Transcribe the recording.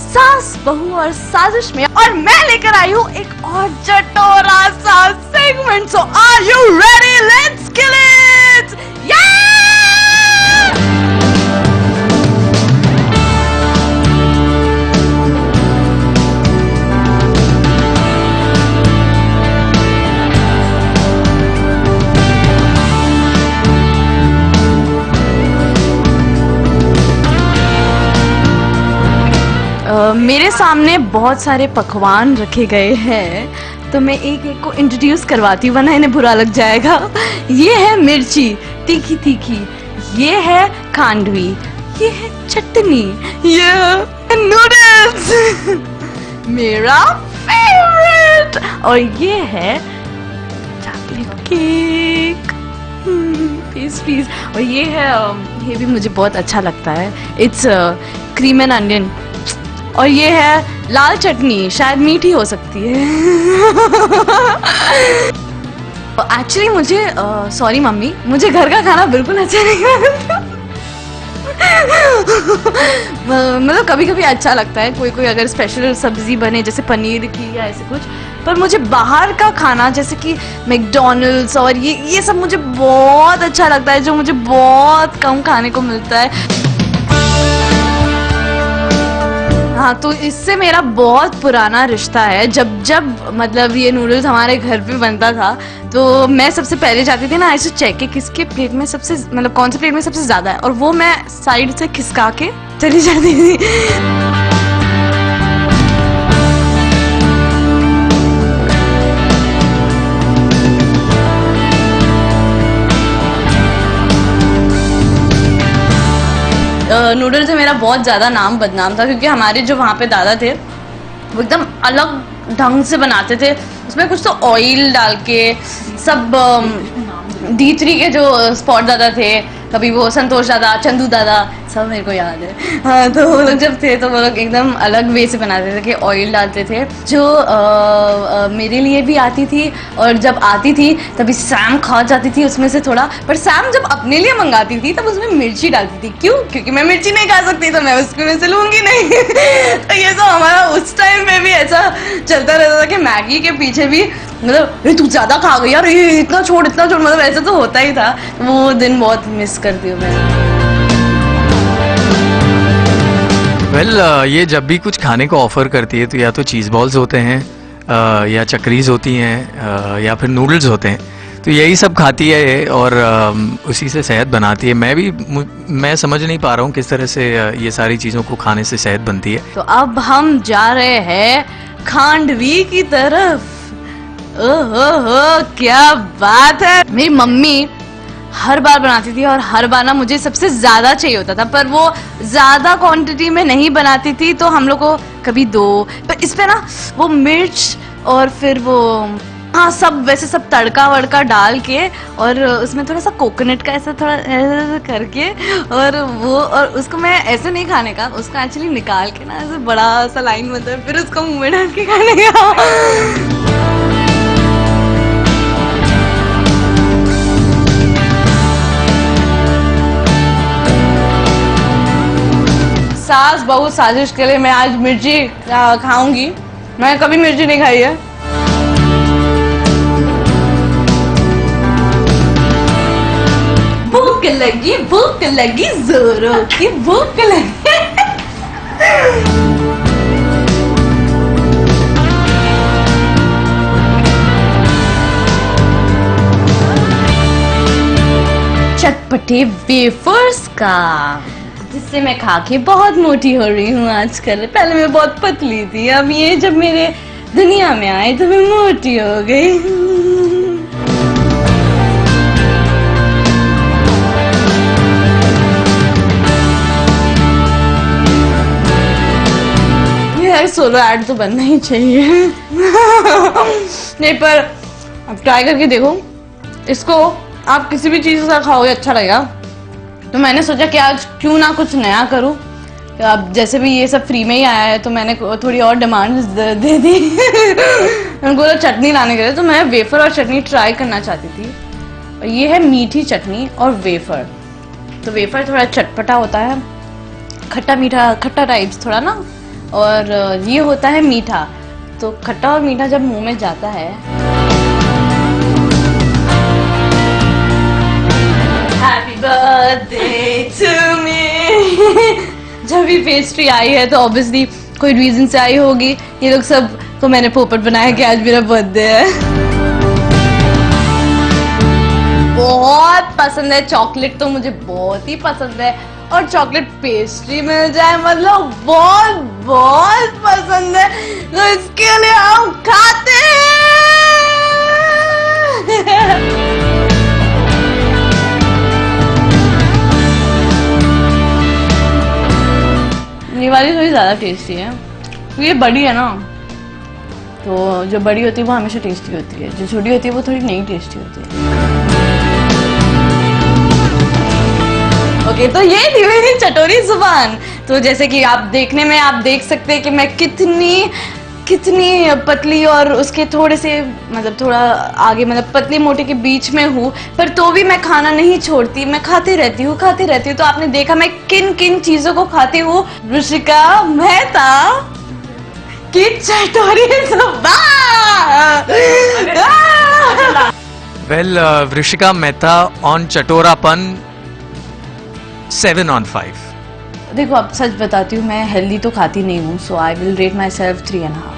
सास बहू और साजिश में, और मैं लेकर आई हूँ एक और चटोरा सा segment. So are you ready? Let's kill it! मेरे सामने बहुत सारे पकवान रखे गए हैं, तो मैं एक एक को इंट्रोड्यूस करवाती हूँ, वरना इन्हें बुरा लग जाएगा। ये है मिर्ची तीखी तीखी, ये है खांडवी, ये है चटनी, ये है नूडल्स मेरा फेवरेट, और ये है चॉकलेट केक, प्लीज प्लीज। और ये है, ये भी मुझे बहुत अच्छा लगता है, इट्स क्रीम एंड अनियन। और ये है लाल चटनी, शायद मीठी हो सकती है। एक्चुअली मुझे सॉरी मम्मी, मुझे घर का खाना बिल्कुल अच्छा नहीं लगता। मतलब कभी कभी अच्छा लगता है, कोई कोई अगर स्पेशल सब्जी बने जैसे पनीर की या ऐसे कुछ, पर मुझे बाहर का खाना जैसे कि मैकडॉनल्ड्स और ये सब मुझे बहुत अच्छा लगता है, जो मुझे बहुत कम खाने को मिलता है। हाँ, तो इससे मेरा बहुत पुराना रिश्ता है। जब मतलब ये नूडल्स हमारे घर पे बनता था, तो मैं सबसे पहले जाती थी ना ऐसे चेक के किसके प्लेट में सबसे, मतलब कौन से प्लेट में सबसे ज्यादा है, और वो मैं साइड से खिसका के चली जाती थी। नूडल्स से मेरा बहुत ज़्यादा नाम बदनाम था, क्योंकि हमारे जो वहाँ पे दादा थे वो एकदम अलग ढंग से बनाते थे। उसमें कुछ तो ऑयल डाल के सब, D3 के जो स्पॉट दादा थे, कभी वो संतोष दादा, चंदू दादा, सब मेरे को याद है। हाँ, तो वो लोग जब थे तो वो लोग एकदम अलग वे से बनाते थे कि ऑयल डालते थे, जो मेरे लिए भी आती थी, और जब आती थी तभी सैम खा जाती थी उसमें से थोड़ा। पर सैम जब अपने लिए मंगाती थी तब उसमें मिर्ची डालती थी। क्यों? क्योंकि मैं मिर्ची नहीं खा सकती, तो मैं उसके में से लूँगी नहीं। तो ये सब हमारा उस टाइम पे भी ऐसा चलता रहता था कि मैगी के पीछे भी, मतलब तू ज़्यादा खा गई यार, ये इतना छोड़, मतलब ऐसा तो होता ही था। वो दिन बहुत मिस करती हूँ मैं। ये जब भी कुछ खाने को ऑफर करती है तो या तो चीज़ बॉल्स होते हैं, या चक्रीज होती हैं, या फिर नूडल्स होते हैं, तो यही सब खाती है ये, और उसी से सेहत बनाती है। मैं समझ नहीं पा रहा हूँ किस तरह से ये सारी चीज़ों को खाने से सेहत बनती है। तो अब हम जा रहे हैं खांडवी की तरफ। ओहो, क्या बात है। मेरी मम्मी हर बार बनाती थी, और हर बार ना मुझे सबसे ज्यादा चाहिए होता था, पर वो ज्यादा क्वांटिटी में नहीं बनाती थी, तो हम लोग को कभी 2, पर इस पे ना वो मिर्च और फिर वो, हाँ, सब वैसे सब तड़का वड़का डाल के, और उसमें थोड़ा सा कोकोनट का ऐसा थोड़ा ऐसा करके, और वो, और उसको मैं ऐसे नहीं खाने का, उसको एक्चुअली निकाल के ना ऐसे बड़ा सा लाइन बनता है, फिर उसको मुंह में डाल के खाने का। सास बहू साजिश के लिए मैं आज मिर्ची खाऊंगी। मैंने कभी मिर्ची नहीं खाई है। भूख लगी जोरों की भूख लगी। चटपटे वेफर्स का, जिससे मैं खा के बहुत मोटी हो रही हूँ आजकल। पहले मैं बहुत पतली थी, अब ये जब मेरे दुनिया में आए तो मैं मोटी हो गई। ये सोलो ऐड तो बनना ही चाहिए। नहीं, पर अब ट्राई करके देखो, इसको आप किसी भी चीज़ के साथ खाओगे अच्छा लगेगा। तो मैंने सोचा कि आज क्यों ना कुछ नया करूं। अब जैसे भी ये सब फ्री में ही आया है, तो मैंने थोड़ी और डिमांड दे दी। उनको तो चटनी लाने के लिए, तो मैं वेफर और चटनी ट्राई करना चाहती थी। और ये है मीठी चटनी और वेफर। तो वेफर थोड़ा चटपटा होता है, खट्टा मीठा, खट्टा टाइप्स थोड़ा ना, और ये होता है मीठा। तो खट्टा और मीठा जब मुंह में जाता है, हैप्पी बर्थडे टू मी। जब भी पेस्ट्री आई है तो ऑब्वियसली कोई रीजन से आई होगी। ये लोग सब को मैंने पोपट बनाया कि आज मेरा बर्थडे है। बहुत पसंद है चॉकलेट, तो मुझे बहुत ही पसंद है, और चॉकलेट पेस्ट्री मिल जाए मतलब बहुत बहुत पसंद है, तो इसके लिए हम खाते हैं। ये वाली थोड़ी ज्यादा टेस्टी है, ये बड़ी है ना, तो जो बड़ी होती है वो हमेशा टेस्टी होती है, जो छोटी होती है वो थोड़ी नहीं टेस्टी होती है। ओके, तो ये थी मेरी चटोरी जुबान। तो जैसे कि आप देखने में आप देख सकते हैं कि मैं कितनी पतली और उसके थोड़े से मतलब थोड़ा आगे मतलब पतली मोटे के बीच में हूँ, पर तो भी मैं खाना नहीं छोड़ती, मैं खाती रहती हूँ। तो आपने देखा मैं किन किन चीजों को खाती हूँ। ऋषिका मेहता की चटोरी जुबान। वेल, ऋषिका मेहता ऑन चटोरापन 7 on 5। देखो अब सच बताती हूँ, मैं हेल्दी तो खाती नहीं हूँ, so I will rate myself 3.5।